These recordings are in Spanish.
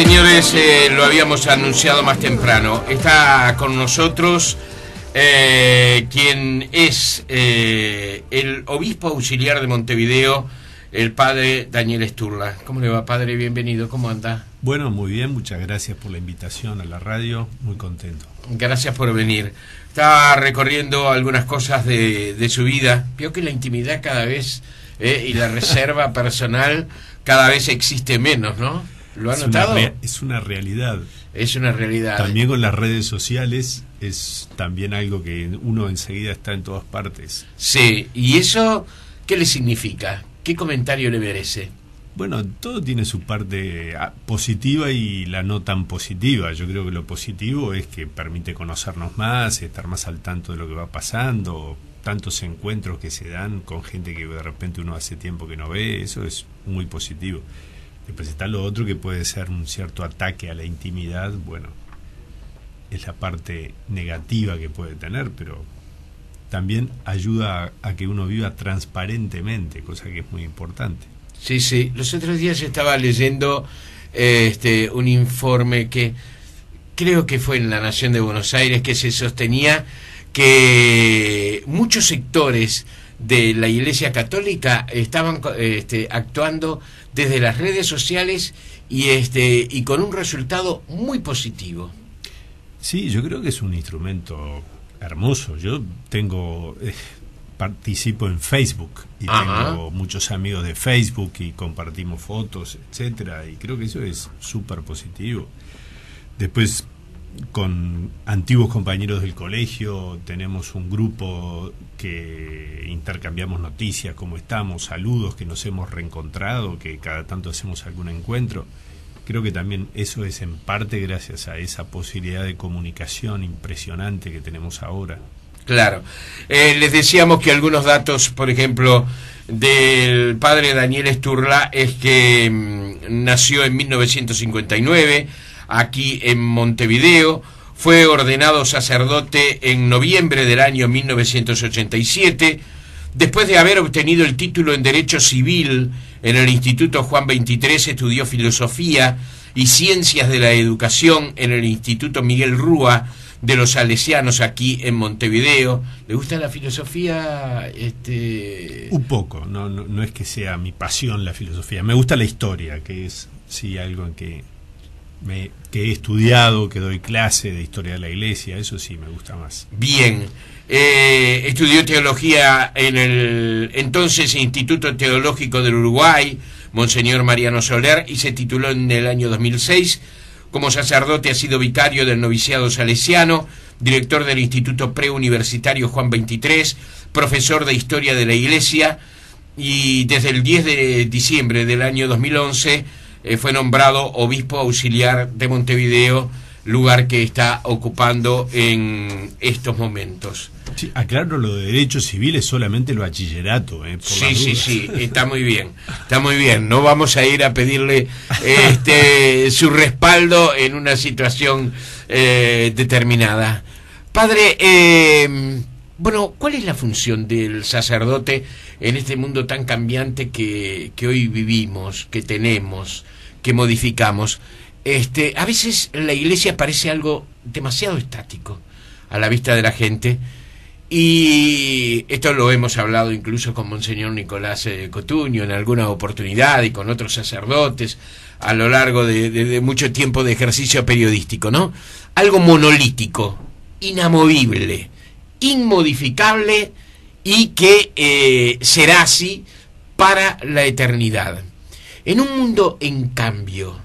Señores, lo habíamos anunciado más temprano. Está con nosotros quien es el obispo auxiliar de Montevideo, el padre Daniel Sturla. ¿Cómo le va, padre? Bienvenido. ¿Cómo anda? Bueno, muy bien. Muchas gracias por la invitación a la radio. Muy contento. Gracias por venir. Está recorriendo algunas cosas de su vida. Veo que la intimidad cada vez y la reserva personal cada vez existe menos, ¿no? ¿Lo ha notado? Es una realidad. Es una realidad. También con las redes sociales es también algo que uno enseguida está en todas partes. Sí, ¿y eso qué le significa? ¿Qué comentario le merece? Bueno, todo tiene su parte positiva y la no tan positiva. Yo creo que lo positivo es que permite conocernos más, estar más al tanto de lo que va pasando, tantos encuentros que se dan con gente que de repente uno hace tiempo que no ve, eso es muy positivo. Después está lo otro que puede ser un cierto ataque a la intimidad, bueno, es la parte negativa que puede tener, pero también ayuda a que uno viva transparentemente, cosa que es muy importante. Sí, sí. Los otros días estaba leyendo un informe que creo que fue en La Nación de Buenos Aires, que se sostenía que muchos sectores de la Iglesia Católica estaban actuando desde las redes sociales y con un resultado muy positivo. Sí, yo creo que es un instrumento hermoso. Yo participo en Facebook y tengo muchos amigos de Facebook y compartimos fotos, etcétera, y creo que eso es súper positivo. Después, con antiguos compañeros del colegio tenemos un grupo que intercambiamos noticias, cómo estamos, saludos, que nos hemos reencontrado, que cada tanto hacemos algún encuentro. Creo que también eso es en parte gracias a esa posibilidad de comunicación impresionante que tenemos ahora. Claro. Les decíamos que algunos datos, por ejemplo, del padre Daniel Sturla es que nació en 1959 aquí en Montevideo, fue ordenado sacerdote en noviembre del año 1987, después de haber obtenido el título en Derecho Civil en el Instituto Juan XXIII, estudió Filosofía y Ciencias de la Educación en el Instituto Miguel Rúa de los Salesianos aquí en Montevideo. ¿Le gusta la filosofía? Un poco, no es que sea mi pasión la filosofía, me gusta la historia, que es sí algo en que he estudiado, que doy clase de historia de la Iglesia, eso sí me gusta más. Bien, estudió teología en el entonces Instituto Teológico del Uruguay, Monseñor Mariano Soler, y se tituló en el año 2006. Como sacerdote ha sido vicario del noviciado salesiano, director del Instituto Preuniversitario Juan XXIII, profesor de Historia de la Iglesia, y desde el 10 de diciembre del año 2011 fue nombrado obispo auxiliar de Montevideo, lugar que está ocupando en estos momentos. Sí, aclaro, lo de Derecho Civil es solamente el bachillerato. Sí, está muy bien, está muy bien. No vamos a ir a pedirle su respaldo en una situación determinada. Padre, bueno, ¿cuál es la función del sacerdote en este mundo tan cambiante que hoy vivimos, que tenemos, que modificamos? A veces la Iglesia parece algo demasiado estático a la vista de la gente, y esto lo hemos hablado incluso con Monseñor Nicolás Cotuño en alguna oportunidad y con otros sacerdotes a lo largo de mucho tiempo de ejercicio periodístico, ¿no? Algo monolítico, inamovible, inmodificable, y que será así para la eternidad. En un mundo en cambio,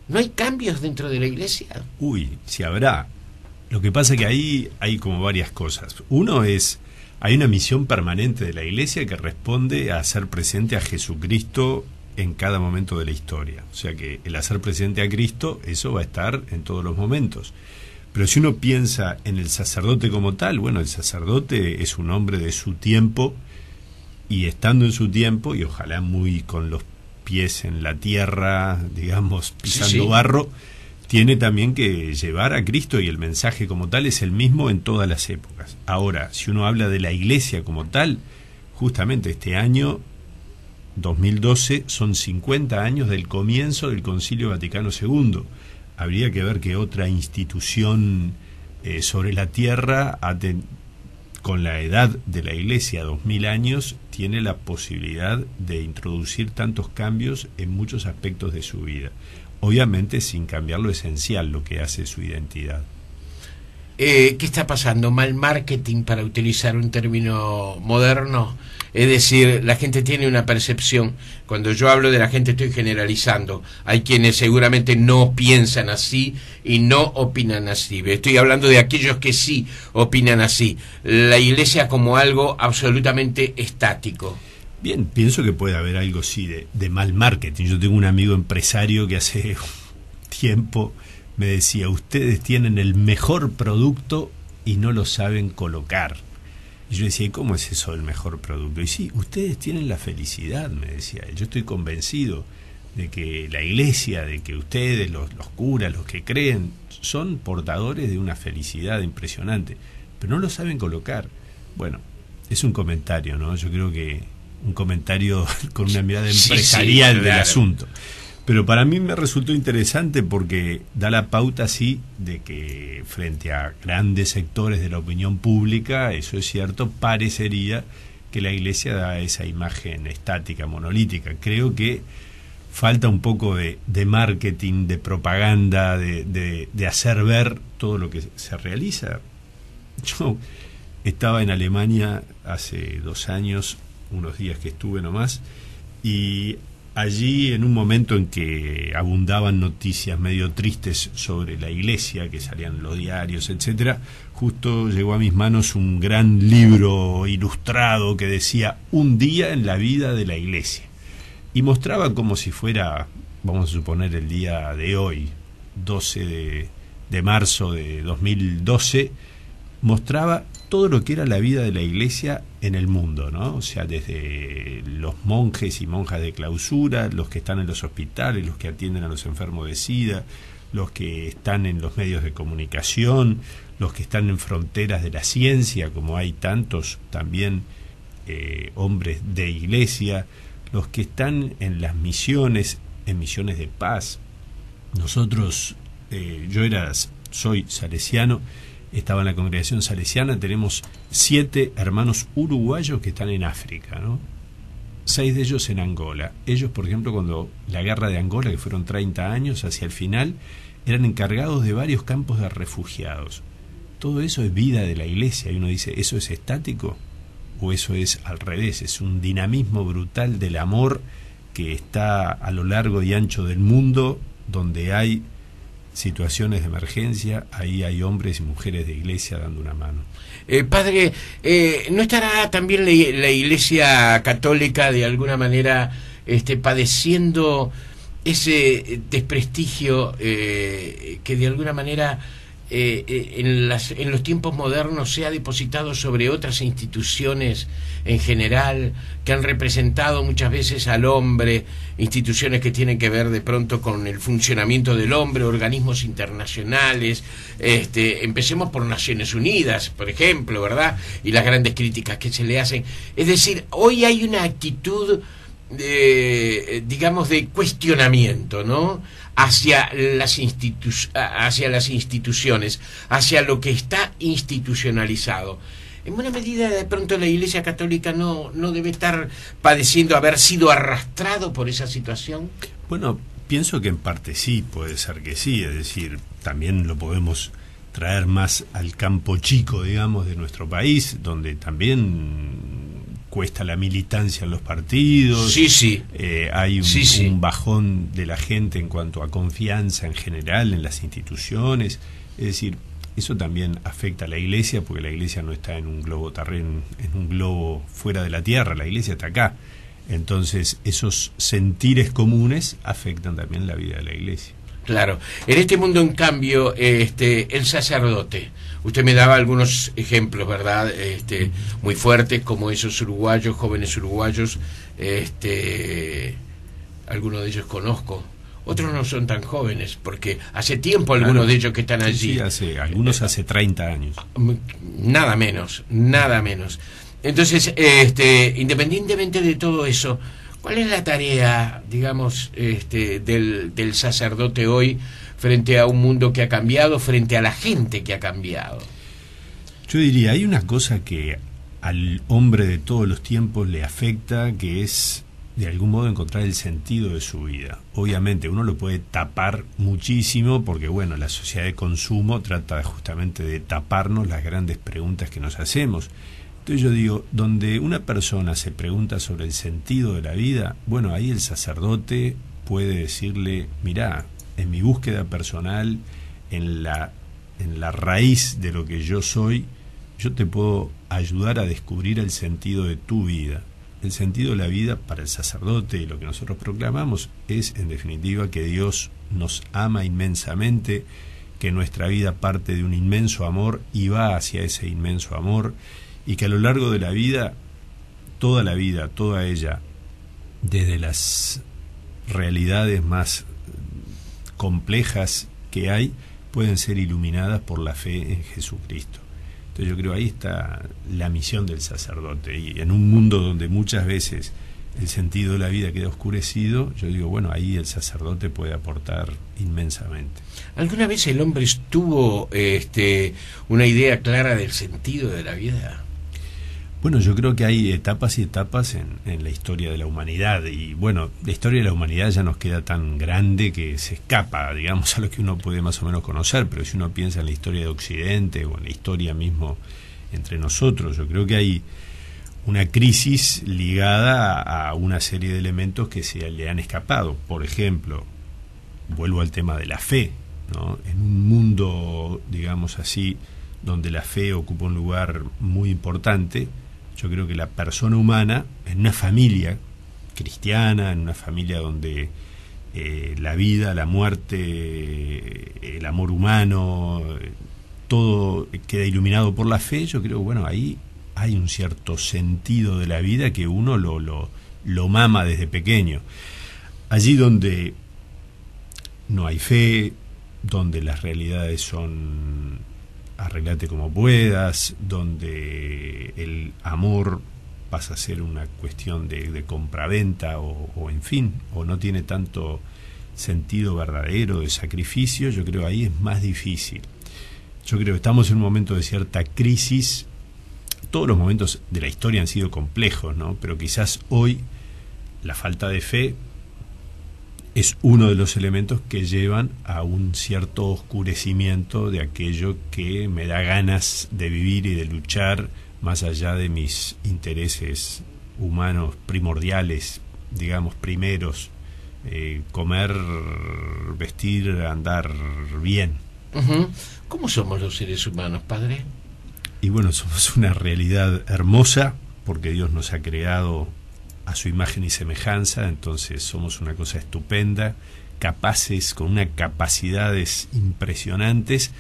¿no hay cambios dentro de la Iglesia? Uy, sí habrá. Lo que pasa es que ahí hay como varias cosas. Uno es, hay una misión permanente de la Iglesia que responde a hacer presente a Jesucristo en cada momento de la historia. O sea que el hacer presente a Cristo, eso va a estar en todos los momentos. Pero si uno piensa en el sacerdote como tal, bueno, el sacerdote es un hombre de su tiempo, y estando en su tiempo, y ojalá muy con los pies en la tierra, digamos, pisando barro, tiene también que llevar a Cristo, y el mensaje como tal es el mismo en todas las épocas. Ahora, si uno habla de la Iglesia como tal, justamente este año 2012 son 50 años del comienzo del Concilio Vaticano II. Habría que ver que otra institución sobre la tierra, con la edad de la Iglesia, 2000 años, tiene la posibilidad de introducir tantos cambios en muchos aspectos de su vida. Obviamente sin cambiar lo esencial, lo que hace su identidad. ¿Qué está pasando? ¿Mal marketing, para utilizar un término moderno? Es decir, la gente tiene una percepción. Cuando yo hablo de la gente estoy generalizando. Hay quienes seguramente no piensan así y no opinan así. Estoy hablando de aquellos que sí opinan así. La Iglesia como algo absolutamente estático. Bien, pienso que puede haber algo sí de mal marketing. Yo tengo un amigo empresario que hace tiempo me decía: ustedes tienen el mejor producto y no lo saben colocar. Y yo decía: ¿y cómo es eso del mejor producto? Y sí, ustedes tienen la felicidad, me decía él. Yo estoy convencido de que la Iglesia, de que ustedes, los curas, los que creen, son portadores de una felicidad impresionante, pero no lo saben colocar. Bueno, es un comentario, ¿no? Yo creo que un comentario con una mirada empresarial del asunto. Pero para mí me resultó interesante porque da la pauta, sí, de que frente a grandes sectores de la opinión pública, eso es cierto, parecería que la Iglesia da esa imagen estática, monolítica. Creo que falta un poco de marketing, de propaganda, de hacer ver todo lo que se realiza. Yo estaba en Alemania hace 2 años, unos días que estuve nomás, y allí, en un momento en que abundaban noticias medio tristes sobre la Iglesia, que salían en los diarios, etcétera, justo llegó a mis manos un gran libro ilustrado que decía Un día en la vida de la Iglesia, y mostraba como si fuera, vamos a suponer, el día de hoy, 12 de marzo de 2012, mostraba todo lo que era la vida de la Iglesia en el mundo, ¿no? O sea, desde los monjes y monjas de clausura, los que están en los hospitales, los que atienden a los enfermos de SIDA, los que están en los medios de comunicación, los que están en fronteras de la ciencia, como hay tantos también hombres de Iglesia, los que están en las misiones, en misiones de paz. Nosotros, soy salesiano, estaba en la congregación salesiana, tenemos 7 hermanos uruguayos que están en África, ¿no? 6 de ellos en Angola. Ellos, por ejemplo, cuando la guerra de Angola, que fueron 30 años, hacia el final, eran encargados de varios campos de refugiados. Todo eso es vida de la Iglesia, y uno dice, ¿eso es estático? ¿O eso es al revés? Es un dinamismo brutal del amor que está a lo largo y ancho del mundo, donde hay situaciones de emergencia, ahí hay hombres y mujeres de Iglesia dando una mano. Padre, ¿no estará también la Iglesia Católica de alguna manera padeciendo ese desprestigio que de alguna manera en los tiempos modernos se ha depositado sobre otras instituciones en general, que han representado muchas veces al hombre, instituciones que tienen que ver de pronto con el funcionamiento del hombre, organismos internacionales, empecemos por Naciones Unidas, por ejemplo, ¿verdad? Y las grandes críticas que se le hacen. Es decir, hoy hay una actitud digamos de cuestionamiento, ¿no? hacia las instituciones, hacia lo que está institucionalizado. En buena medida, de pronto, la Iglesia Católica no debe estar padeciendo haber sido arrastrado por esa situación. Bueno, pienso que en parte sí, puede ser que sí, es decir, también lo podemos traer más al campo chico, digamos, de nuestro país, donde también cuesta la militancia en los partidos. Sí. Hay un bajón de la gente en cuanto a confianza en general en las instituciones. Es decir, eso también afecta a la Iglesia, porque la Iglesia no está en un globo terreno, en un globo fuera de la tierra, la Iglesia está acá. Entonces, esos sentires comunes afectan también la vida de la Iglesia. Claro. En este mundo, en cambio, el sacerdote, usted me daba algunos ejemplos, ¿verdad? Muy fuertes, como esos uruguayos, jóvenes uruguayos, algunos de ellos conozco, otros no son tan jóvenes, porque hace tiempo algunos de ellos que están allí. Sí, algunos hace 30 años. Nada menos. Entonces, independientemente de todo eso, ¿Cuál es la tarea, digamos, del sacerdote hoy frente a un mundo que ha cambiado, frente a la gente que ha cambiado? Yo diría, hay una cosa que al hombre de todos los tiempos le afecta, que es de algún modo encontrar el sentido de su vida. Obviamente uno lo puede tapar muchísimo porque bueno, la sociedad de consumo trata justamente de taparnos las grandes preguntas que nos hacemos. Entonces yo digo, donde una persona se pregunta sobre el sentido de la vida, bueno, ahí el sacerdote puede decirle, mirá, en mi búsqueda personal, en la raíz de lo que yo soy, yo te puedo ayudar a descubrir el sentido de tu vida. El sentido de la vida para el sacerdote y lo que nosotros proclamamos es, en definitiva, que Dios nos ama inmensamente, que nuestra vida parte de un inmenso amor y va hacia ese inmenso amor, y que a lo largo de la vida, toda ella, desde las realidades más complejas que hay, pueden ser iluminadas por la fe en Jesucristo. Entonces yo creo ahí está la misión del sacerdote, y en un mundo donde muchas veces el sentido de la vida queda oscurecido, yo digo, bueno, ahí el sacerdote puede aportar inmensamente. ¿Alguna vez el hombre tuvo una idea clara del sentido de la vida? Bueno, yo creo que hay etapas y etapas en la historia de la humanidad, y bueno, la historia de la humanidad ya nos queda tan grande que se escapa, digamos, a lo que uno puede más o menos conocer, pero si uno piensa en la historia de Occidente o en la historia mismo entre nosotros, yo creo que hay una crisis ligada a una serie de elementos que se le han escapado. Por ejemplo, vuelvo al tema de la fe, ¿no? En un mundo, digamos así, donde la fe ocupa un lugar muy importante, yo creo que la persona humana, en una familia cristiana, en una familia donde la vida, la muerte, el amor humano, todo queda iluminado por la fe, yo creo que bueno, ahí hay un cierto sentido de la vida que uno lo mama desde pequeño. Allí donde no hay fe, donde las realidades son arreglate como puedas, donde el amor pasa a ser una cuestión de compraventa o en fin, o no tiene tanto sentido verdadero de sacrificio, yo creo ahí es más difícil. Yo creo que estamos en un momento de cierta crisis. Todos los momentos de la historia han sido complejos, ¿no? Pero quizás hoy la falta de fe es uno de los elementos que llevan a un cierto oscurecimiento de aquello que me da ganas de vivir y de luchar más allá de mis intereses humanos primordiales, digamos, primeros, comer, vestir, andar bien. Uh-huh. ¿Cómo somos los seres humanos, padre? Y bueno, somos una realidad hermosa porque Dios nos ha creado a su imagen y semejanza, entonces somos una cosa estupenda, capaces, con unas capacidades impresionantes,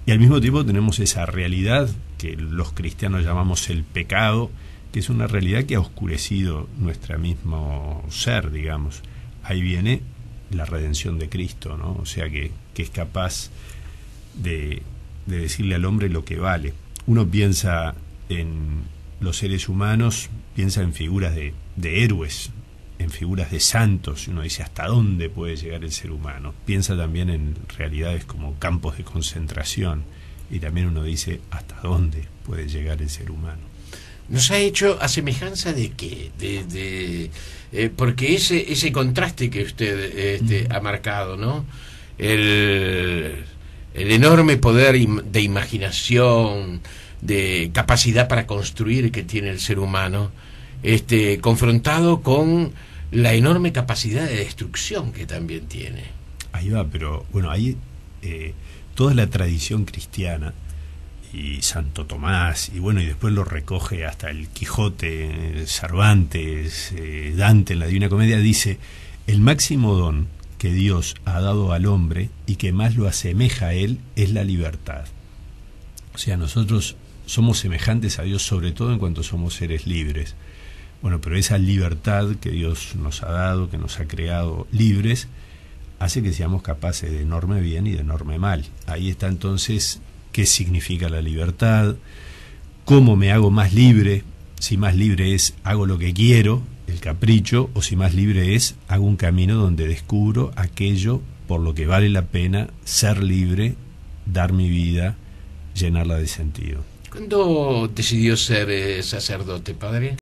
y al mismo tiempo tenemos esa realidad que los cristianos llamamos el pecado, que es una realidad que ha oscurecido nuestro mismo ser, digamos. Ahí viene la redención de Cristo, ¿no? O sea que es capaz de decirle al hombre lo que vale. Uno piensa en los seres humanos, piensa en figuras de héroes, en figuras de santos, y uno dice hasta dónde puede llegar el ser humano. Piensa también en realidades como campos de concentración, y también uno dice hasta dónde puede llegar el ser humano. Nos ha hecho a semejanza de qué, porque ese contraste que usted ha marcado, ¿no? El enorme poder de imaginación, de capacidad para construir que tiene el ser humano, confrontado con la enorme capacidad de destrucción que también tiene. Ahí va, pero bueno, ahí toda la tradición cristiana y Santo Tomás, y bueno, y después lo recoge hasta el Quijote, Cervantes, Dante en la Divina Comedia, dice: el máximo don que Dios ha dado al hombre y que más lo asemeja a él es la libertad. O sea, nosotros somos semejantes a Dios sobre todo en cuanto somos seres libres. Bueno, pero esa libertad que Dios nos ha dado, que nos ha creado libres, hace que seamos capaces de enorme bien y de enorme mal. Ahí está entonces qué significa la libertad, cómo me hago más libre. si más libre es hago lo que quiero, el capricho, o si más libre es hago un camino donde descubro aquello por lo que vale la pena ser libre, dar mi vida, llenarla de sentido. ¿Cuándo decidió ser sacerdote, padre?